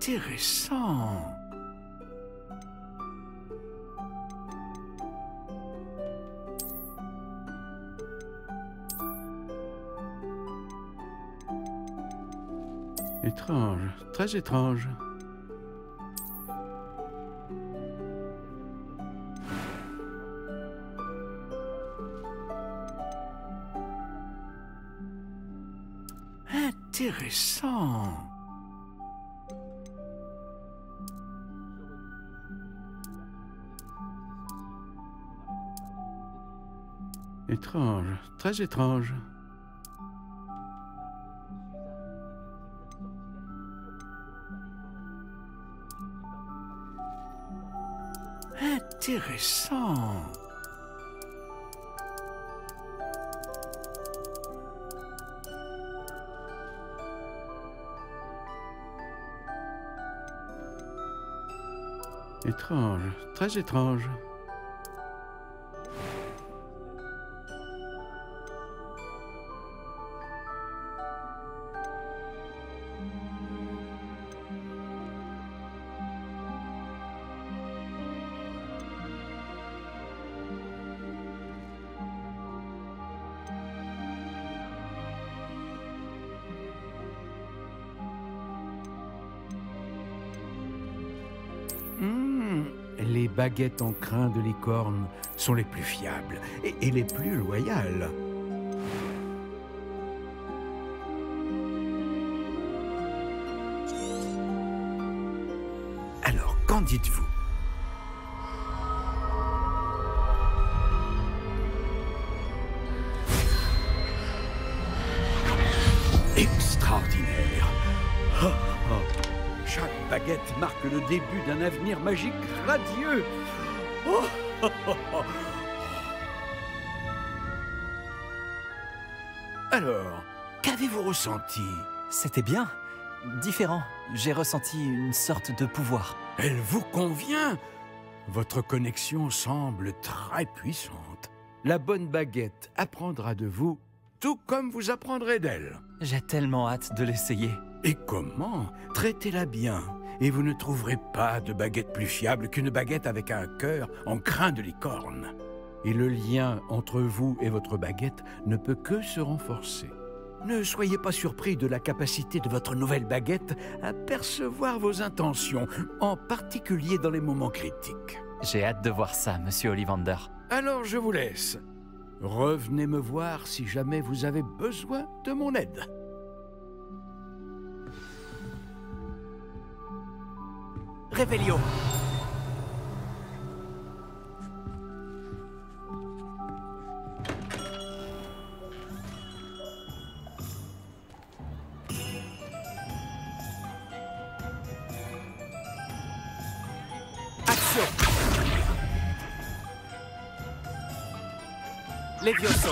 Intéressant. Étrange, très étrange. Intéressant. Étrange, très étrange. Intéressant. Étrange, très étrange. Les baguettes en crin de licorne sont les plus fiables et les plus loyales. Alors, qu'en dites-vous? Extraordinaire! Oh, oh. Chaque baguette marque le début d'un avenir magique radieux. Oh, oh, oh, oh. Alors, qu'avez-vous ressenti? C'était bien, différent. J'ai ressenti une sorte de pouvoir. Elle vous convient? Votre connexion semble très puissante. La bonne baguette apprendra de vous, tout comme vous apprendrez d'elle. J'ai tellement hâte de l'essayer. Et comment? Traitez-la bien, et vous ne trouverez pas de baguette plus fiable qu'une baguette avec un cœur en crin de licorne. Et le lien entre vous et votre baguette ne peut que se renforcer. Ne soyez pas surpris de la capacité de votre nouvelle baguette à percevoir vos intentions, en particulier dans les moments critiques. J'ai hâte de voir ça, Monsieur Ollivander. Alors je vous laisse. Revenez me voir si jamais vous avez besoin de mon aide. Réveillon. Action. Levioso.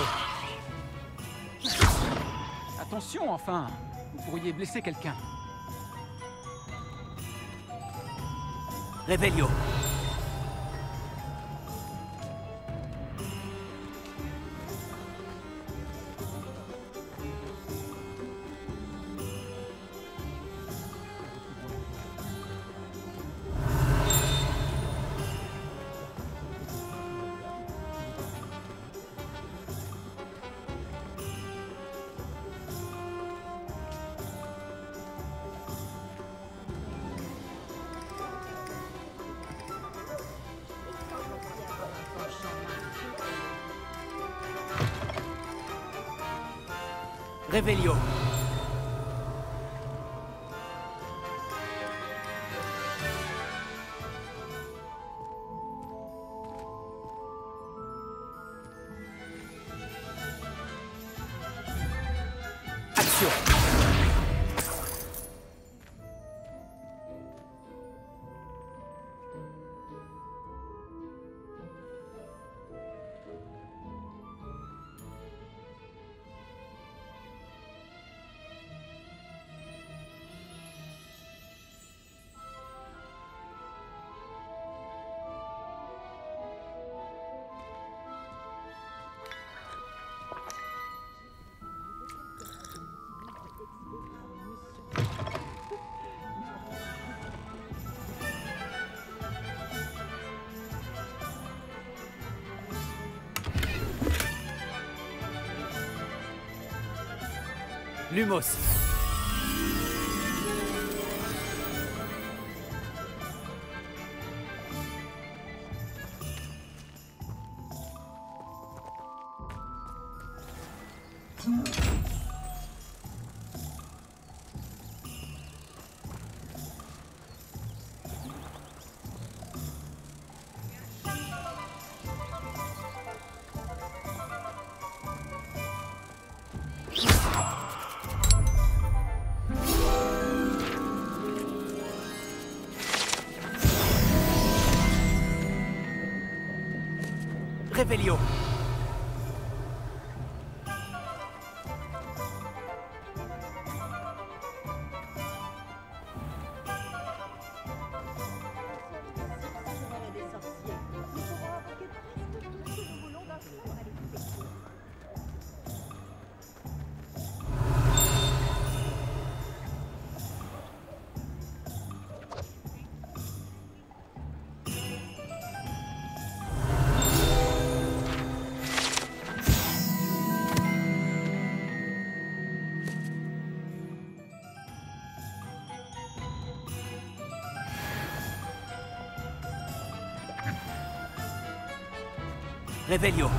Attention, enfin. Vous pourriez blesser quelqu'un. Réveillon. Réveillon. Action. Lumos. Revelio. Revelio.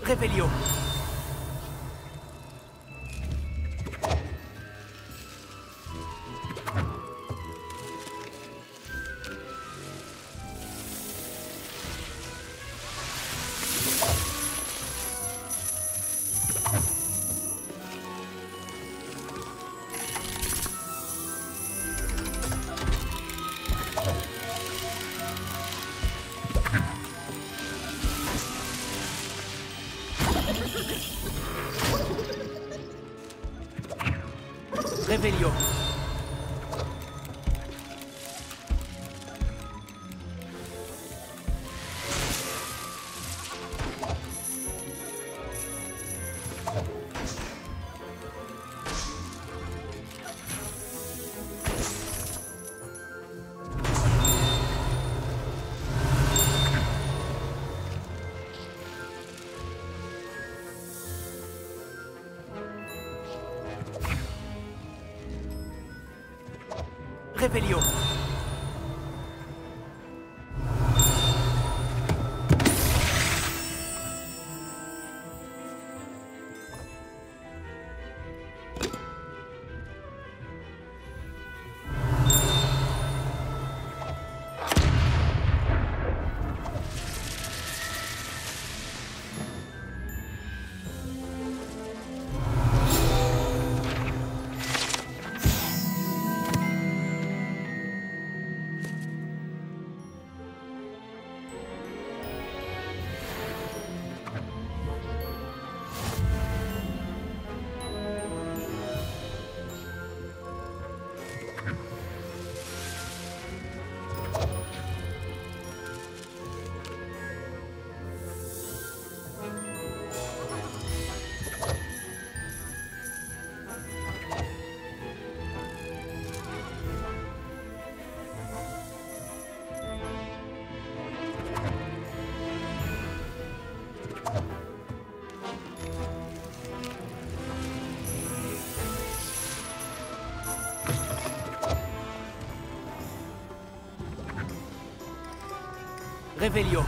Revelio. Revelio. Revelio. Revelio.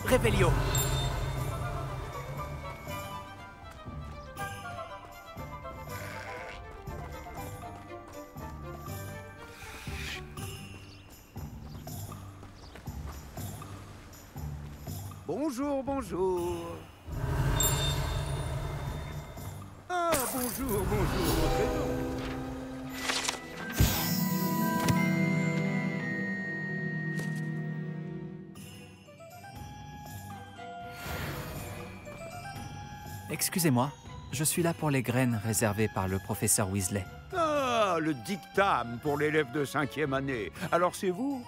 Réveillon. Bonjour, bonjour. Ah, bonjour, bonjour. Entrez donc. Excusez-moi, je suis là pour les graines réservées par le professeur Weasley. Ah, le dictame pour l'élève de 5e année. Alors c'est vous?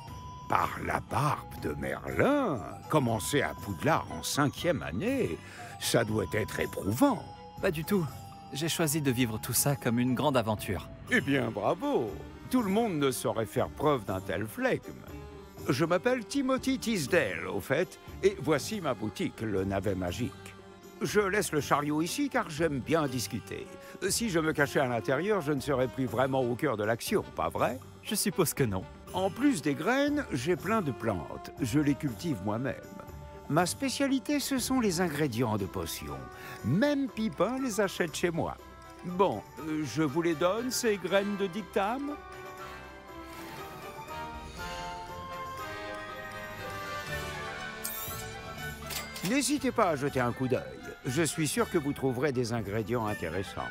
Par la barbe de Merlin, commencer à Poudlard en 5e année, ça doit être éprouvant. Pas du tout. J'ai choisi de vivre tout ça comme une grande aventure. Eh bien, bravo. Tout le monde ne saurait faire preuve d'un tel flegme. Je m'appelle Timothy Tisdale, au fait, et voici ma boutique, le Navet Magique. Je laisse le chariot ici car j'aime bien discuter. Si je me cachais à l'intérieur, je ne serais plus vraiment au cœur de l'action, pas vrai? Je suppose que non. En plus des graines, j'ai plein de plantes. Je les cultive moi-même. Ma spécialité, ce sont les ingrédients de potions. Même Pipin les achète chez moi. Bon, je vous les donne, ces graines de dictame? N'hésitez pas à jeter un coup d'œil. Je suis sûr que vous trouverez des ingrédients intéressants.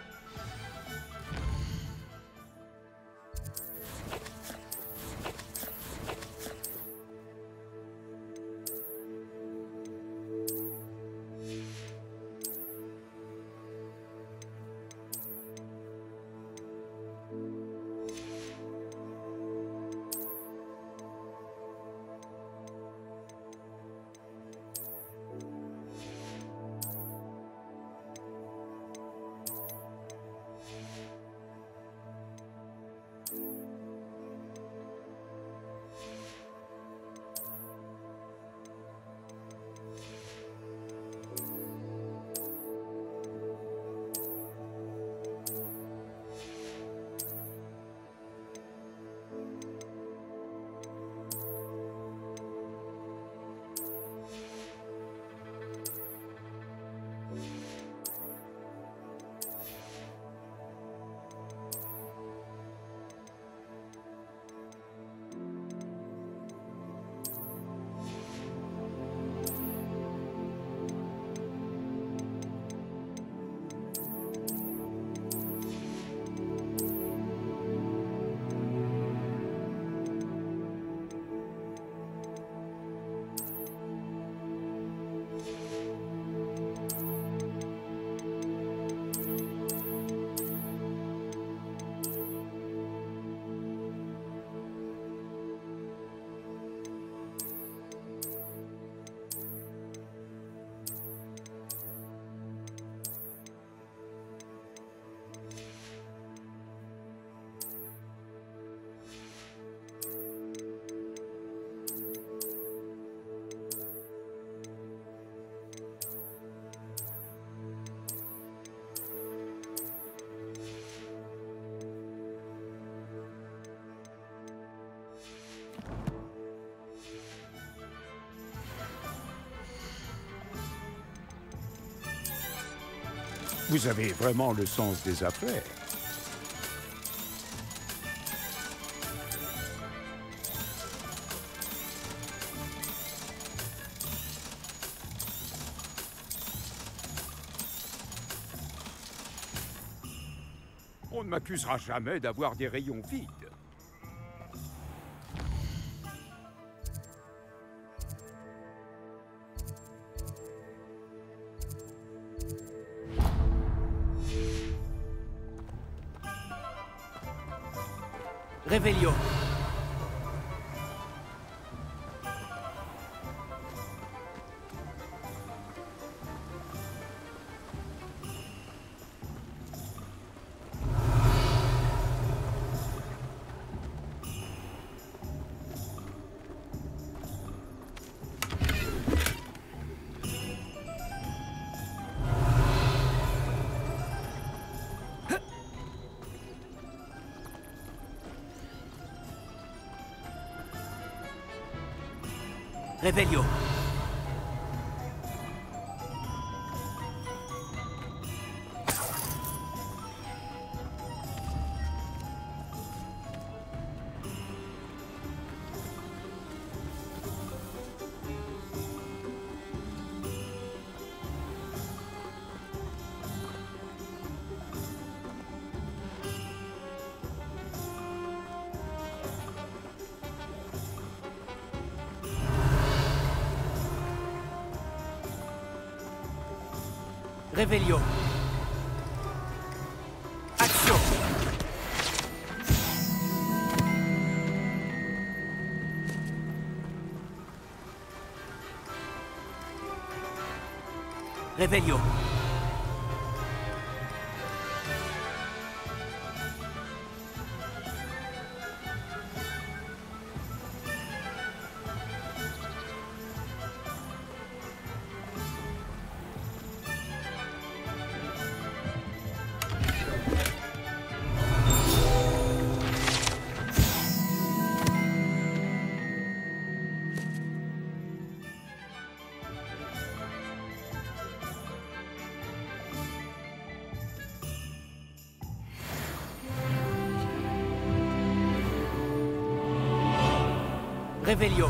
Vous avez vraiment le sens des affaires. On ne m'accusera jamais d'avoir des rayons vides. Réveillon. Réveillon. Réveillon. Action. Réveillon. Réveillon.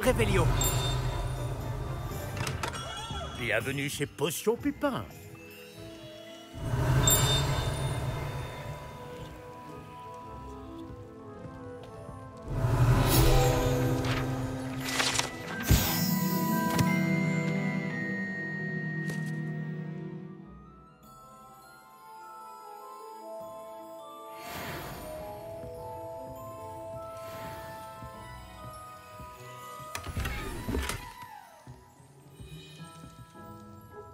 Réveillon. Bienvenue chez Potion Pupin.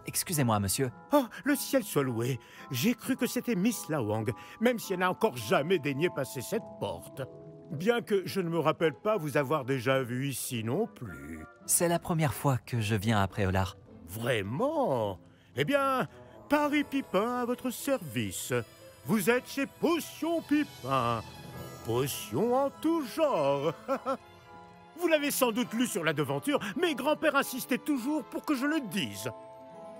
Excusez-moi, monsieur. Oh, le ciel soit loué. J'ai cru que c'était Miss Lawang, même si elle n'a encore jamais daigné passer cette porte. Bien que je ne me rappelle pas vous avoir déjà vu ici non plus. C'est la première fois que je viens à Préolard. Vraiment? Eh bien, Paris Pipin à votre service. Vous êtes chez Potion Pipin. Potion en tout genre. Vous l'avez sans doute lu sur la devanture, mais grand-père insistait toujours pour que je le dise.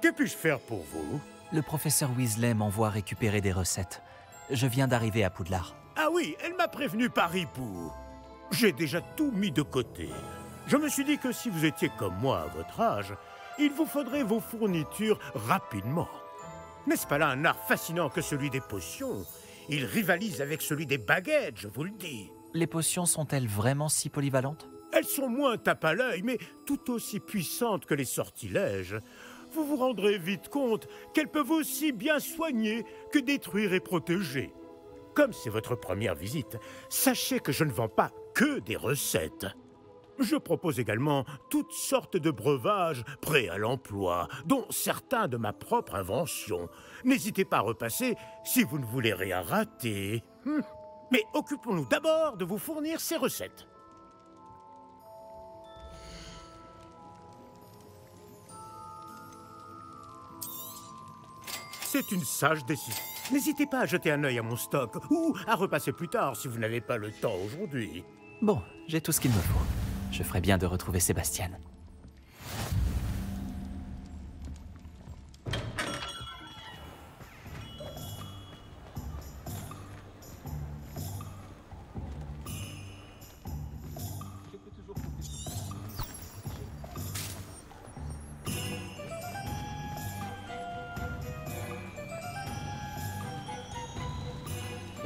Que puis-je faire pour vous? Le professeur Weasley m'envoie récupérer des recettes. Je viens d'arriver à Poudlard. Ah oui, elle m'a prévenu par hibou. J'ai déjà tout mis de côté. Je me suis dit que si vous étiez comme moi à votre âge, il vous faudrait vos fournitures rapidement. N'est-ce pas là un art fascinant que celui des potions? Il rivalise avec celui des baguettes, je vous le dis. Les potions sont-elles vraiment si polyvalentes? Elles sont moins tape à l'œil, mais tout aussi puissantes que les sortilèges. Vous vous rendrez vite compte qu'elles peuvent aussi bien soigner que détruire et protéger. Comme c'est votre première visite, sachez que je ne vends pas que des recettes. Je propose également toutes sortes de breuvages prêts à l'emploi, dont certains de ma propre invention. N'hésitez pas à repasser si vous ne voulez rien rater. Mais occupons-nous d'abord de vous fournir ces recettes. C'est une sage décision. N'hésitez pas à jeter un œil à mon stock, ou à repasser plus tard si vous n'avez pas le temps aujourd'hui. Bon, j'ai tout ce qu'il me faut. Je ferais bien de retrouver Sébastien.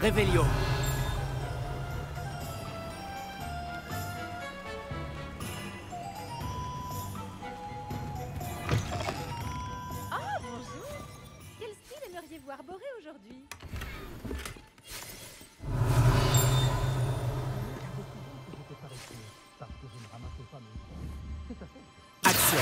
Réveillon. Ah, bonjour. Quel style aimeriez-vous arborer aujourd'hui? Action.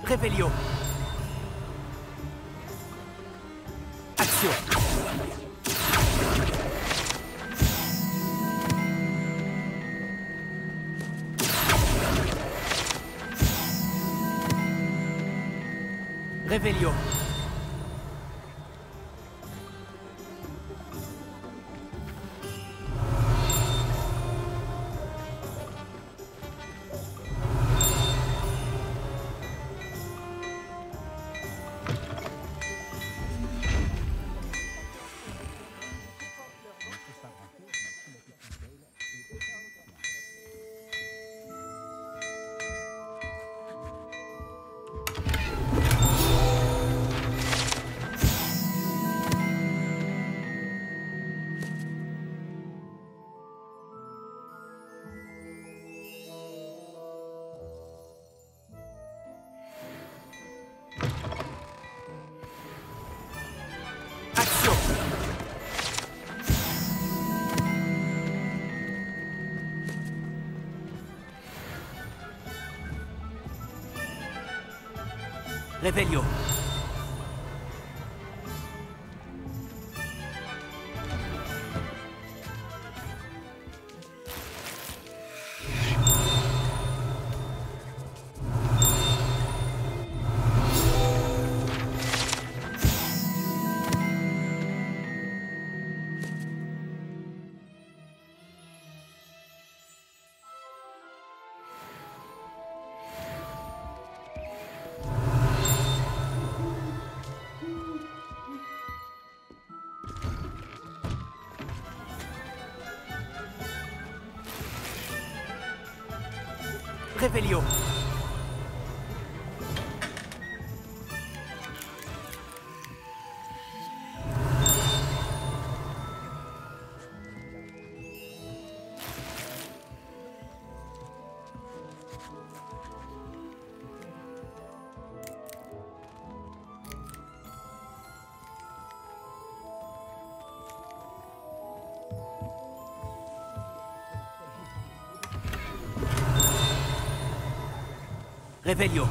Réveillon. Action. Réveillon. Revelio. Revelio. Revelio.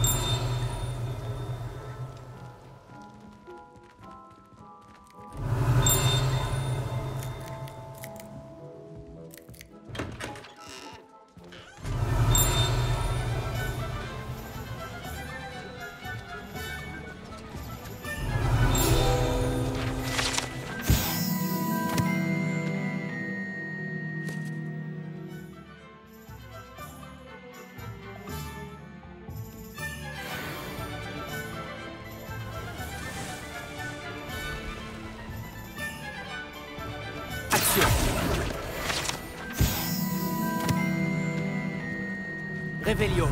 Revelio.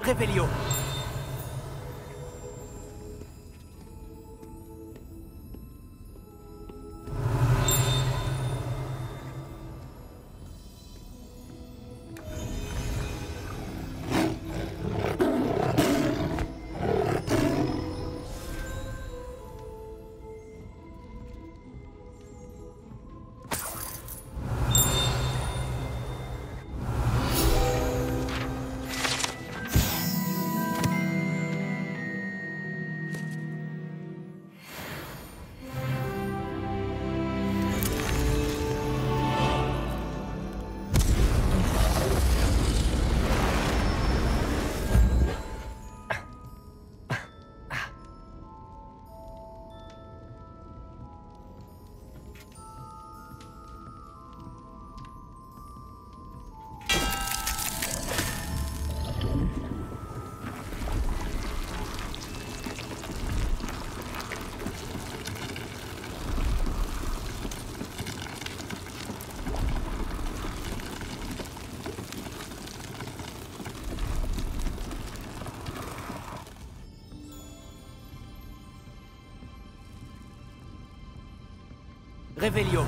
Revelio. Revelio.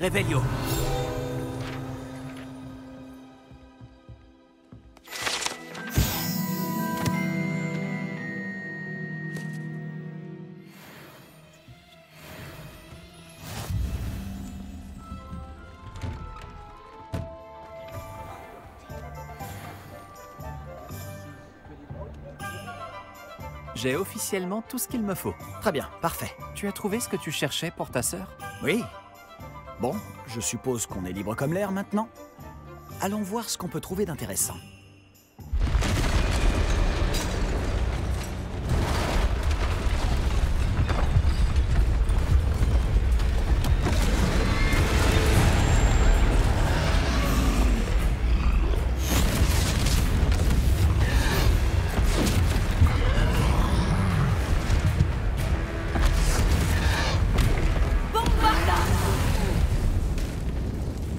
Revelio. J'ai officiellement tout ce qu'il me faut. Très bien, parfait. Tu as trouvé ce que tu cherchais pour ta sœur? Oui. Bon, je suppose qu'on est libre comme l'air maintenant. Allons voir ce qu'on peut trouver d'intéressant.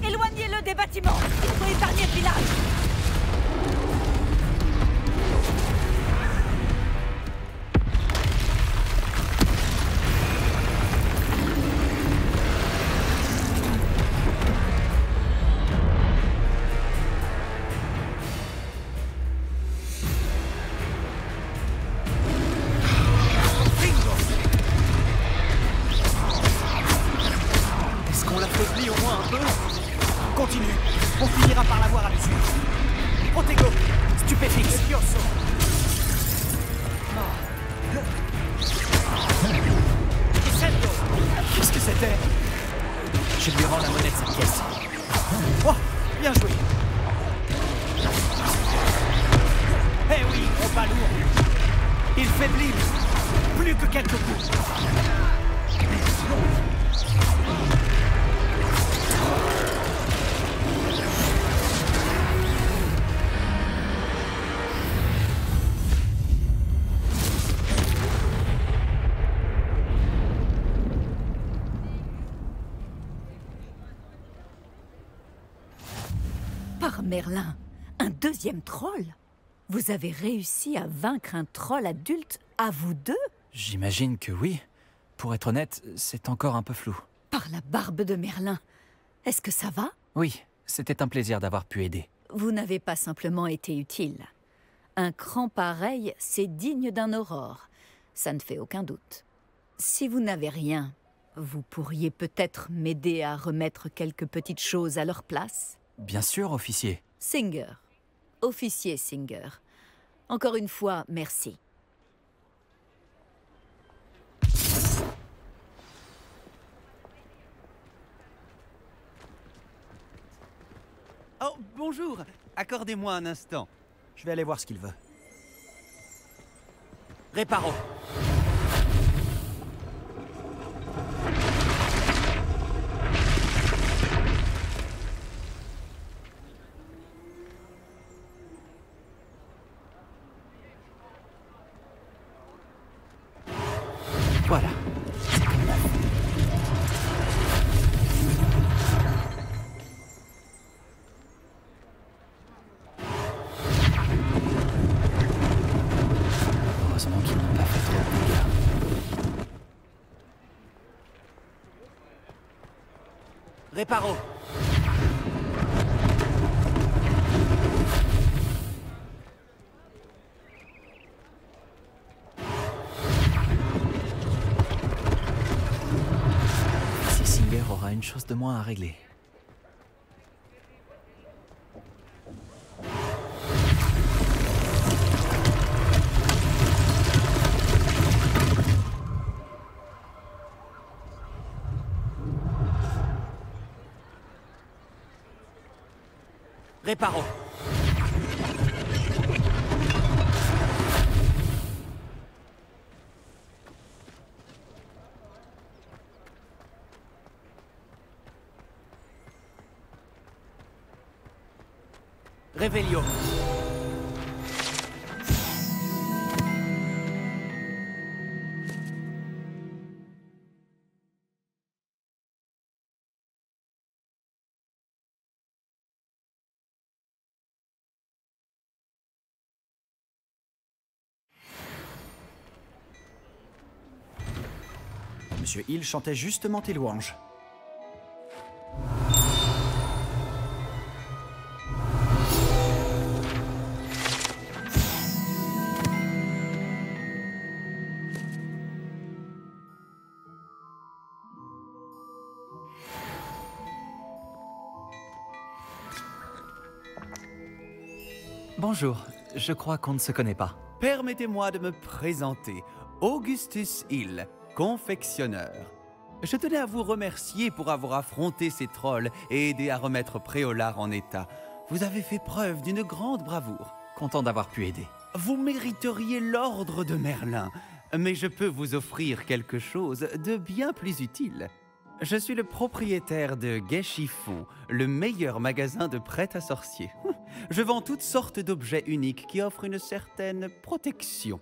Éloignez-le des bâtiments! Il faut épargner le village! Est-ce qu'on l'affaiblit au moins un peu? Continue, on finira par l'avoir à l'issue. Protego, stupéfixe. Qu'est-ce que c'était? Je lui rends la monnaie de cette pièce. Oh, bien joué. Eh oui, on pas lourd. Il faiblit. Plus que quelques coups. Par Merlin, un deuxième troll? Vous avez réussi à vaincre un troll adulte à vous deux? J'imagine que oui. Pour être honnête, c'est encore un peu flou. Par la barbe de Merlin. Est-ce que ça va? Oui, c'était un plaisir d'avoir pu aider. Vous n'avez pas simplement été utile. Un cran pareil, c'est digne d'un aurore. Ça ne fait aucun doute. Si vous n'avez rien, vous pourriez peut-être m'aider à remettre quelques petites choses à leur place? Bien sûr, officier. Singer. Officier Singer. Encore une fois, merci. Oh, bonjour. Accordez-moi un instant. Je vais aller voir ce qu'il veut. Réparo. Voilà. Heureusement qu'ils n'ont pas fait trop de dégâts. Réparo. Si Singer aura une chose de moins à régler. Réparo. Revelio. Monsieur Hill chantait justement tes louanges. Bonjour, je crois qu'on ne se connaît pas. Permettez-moi de me présenter. Augustus Hill, confectionneur. Je tenais à vous remercier pour avoir affronté ces trolls et aidé à remettre Préolard en état. Vous avez fait preuve d'une grande bravoure. Content d'avoir pu aider. Vous mériteriez l'ordre de Merlin, mais je peux vous offrir quelque chose de bien plus utile. Je suis le propriétaire de Gai Chiffon, le meilleur magasin de prêt à sorcier. Je vends toutes sortes d'objets uniques qui offrent une certaine protection.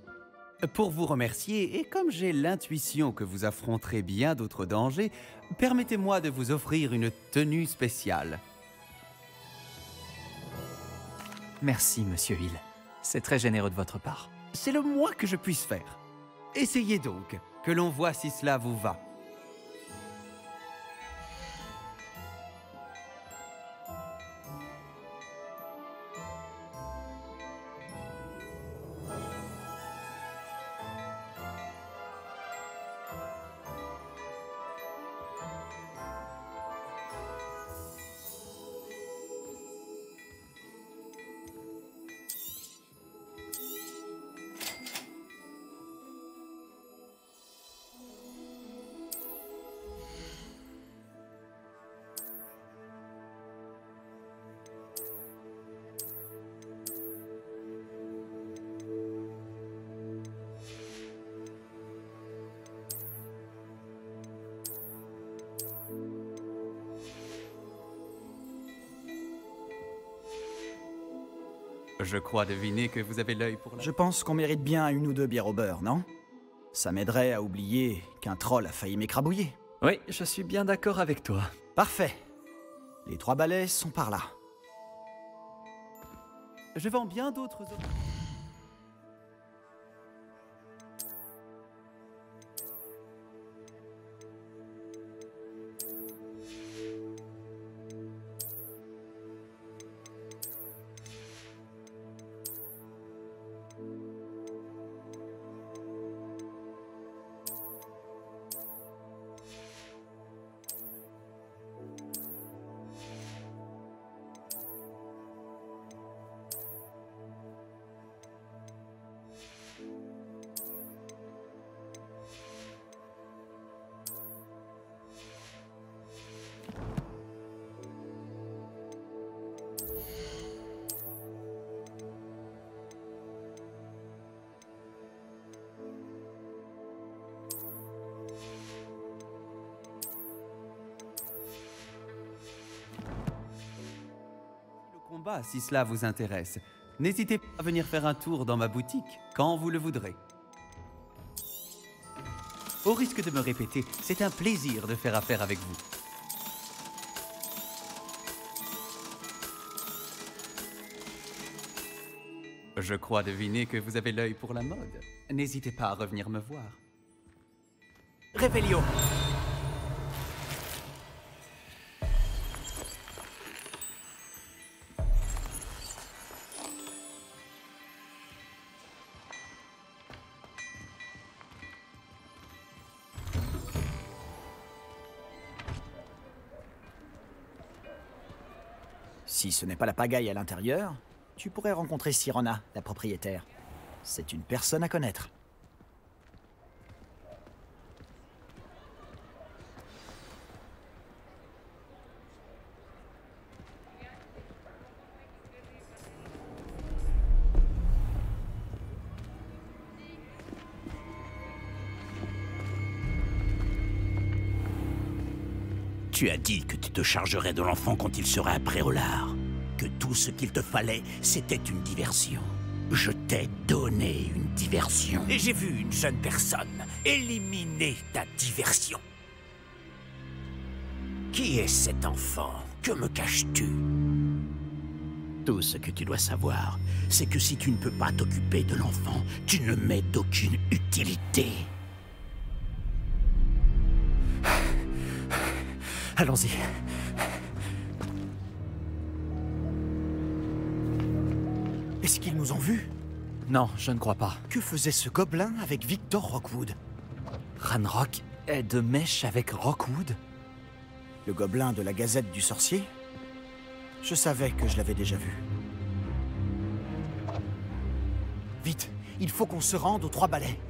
Pour vous remercier, et comme j'ai l'intuition que vous affronterez bien d'autres dangers, permettez-moi de vous offrir une tenue spéciale. Merci, Monsieur Hill. C'est très généreux de votre part. C'est le moins que je puisse faire. Essayez donc, que l'on voit si cela vous va. Je crois deviner que vous avez l'œil pour la... Je pense qu'on mérite bien une ou deux bières au beurre, non? Ça m'aiderait à oublier qu'un troll a failli m'écrabouiller. Oui, je suis bien d'accord avec toi. Parfait. Les 3 balais sont par là. Je vends bien d'autres... combat si cela vous intéresse. N'hésitez pas à venir faire un tour dans ma boutique quand vous le voudrez. Au risque de me répéter, c'est un plaisir de faire affaire avec vous. Je crois deviner que vous avez l'œil pour la mode. N'hésitez pas à revenir me voir. Révélio. Si ce n'est pas la pagaille à l'intérieur, tu pourrais rencontrer Sirona, la propriétaire. C'est une personne à connaître. Tu as dit que tu te chargerais de l'enfant quand il serait à Préolard. Que tout ce qu'il te fallait, c'était une diversion. Je t'ai donné une diversion. Et j'ai vu une jeune personne éliminer ta diversion. Qui est cet enfant? Que me caches-tu? Tout ce que tu dois savoir, c'est que si tu ne peux pas t'occuper de l'enfant, tu ne m'es d'aucune utilité. Allons-y. Est-ce qu'ils nous ont vus? Non, je ne crois pas. Que faisait ce gobelin avec Victor Rockwood? Ranrock est de mèche avec Rockwood? Le gobelin de la Gazette du Sorcier? Je savais que je l'avais déjà vu. Vite, il faut qu'on se rende aux 3 balais.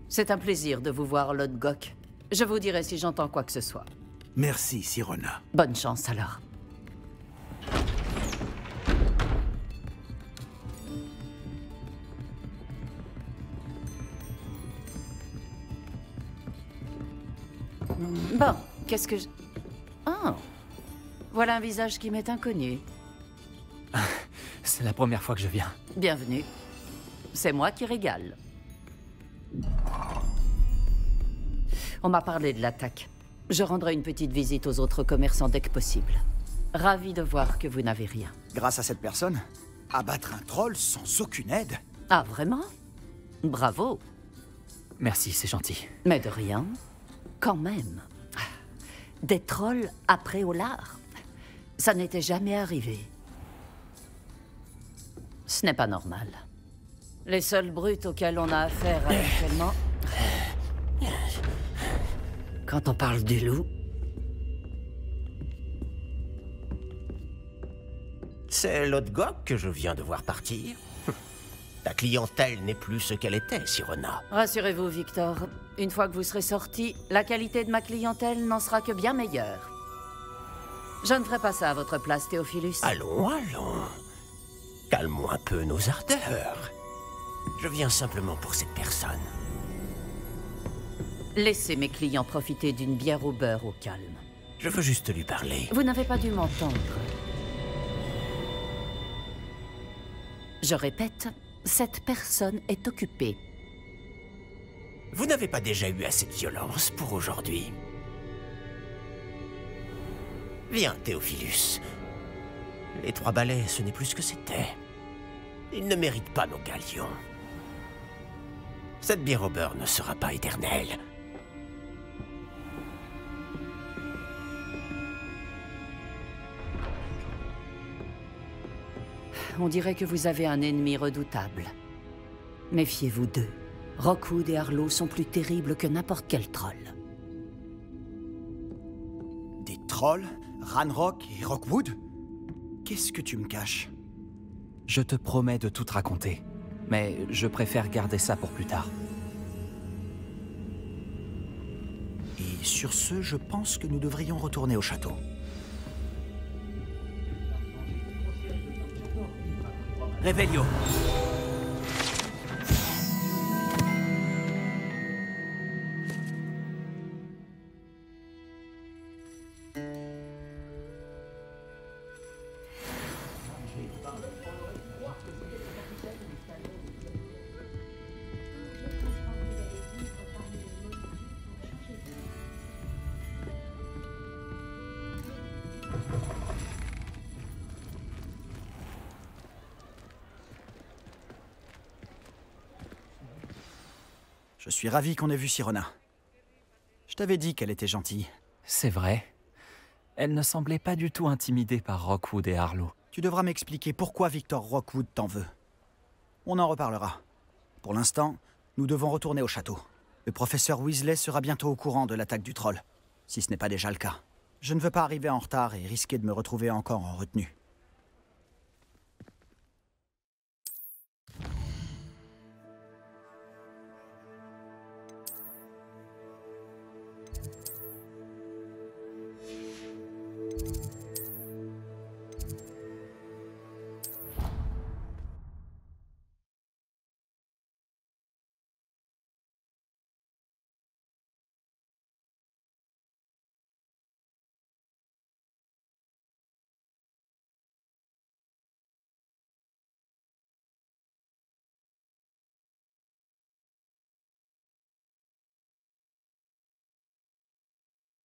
C'est un plaisir de vous voir, Lord Gok. Je vous dirai si j'entends quoi que ce soit. Merci, Sirona. Bonne chance alors. Bon, qu'est-ce que je... Oh, voilà un visage qui m'est inconnu. C'est la première fois que je viens. Bienvenue. C'est moi qui régale. On m'a parlé de l'attaque. Je rendrai une petite visite aux autres commerçants dès que possible. Ravi de voir que vous n'avez rien. Grâce à cette personne, abattre un troll sans aucune aide. Ah, vraiment? Bravo. Merci, c'est gentil. Mais de rien. Quand même. Des trolls après Olar. Ça n'était jamais arrivé. Ce n'est pas normal. Les seuls brutes auxquels on a affaire actuellement... Quand on parle du loup... C'est Lord Gok que je viens de voir partir. Ta clientèle n'est plus ce qu'elle était, Sirona. Rassurez-vous, Victor. Une fois que vous serez sorti, la qualité de ma clientèle n'en sera que bien meilleure. Je ne ferai pas ça à votre place, Théophilus. Allons, allons. Calmons un peu nos ardeurs. Je viens simplement pour cette personne. Laissez mes clients profiter d'une bière au beurre au calme. Je veux juste lui parler. Vous n'avez pas dû m'entendre. Je répète, cette personne est occupée. Vous n'avez pas déjà eu assez de violence pour aujourd'hui? Viens, Théophilus. Les 3 balais, ce n'est plus ce que c'était. Ils ne méritent pas nos galions. Cette bière au beurre ne sera pas éternelle. On dirait que vous avez un ennemi redoutable. Méfiez-vous d'eux. Rockwood et Arlo sont plus terribles que n'importe quel troll. Des trolls? Ranrock et Rockwood? Qu'est-ce que tu me caches? Je te promets de tout te raconter, mais je préfère garder ça pour plus tard. Et sur ce, je pense que nous devrions retourner au château. Réveillon. Je suis ravi qu'on ait vu Sirona. Je t'avais dit qu'elle était gentille. C'est vrai. Elle ne semblait pas du tout intimidée par Rockwood et Arlo. Tu devras m'expliquer pourquoi Victor Rockwood t'en veut. On en reparlera. Pour l'instant, nous devons retourner au château. Le professeur Weasley sera bientôt au courant de l'attaque du troll, si ce n'est pas déjà le cas. Je ne veux pas arriver en retard et risquer de me retrouver encore en retenue.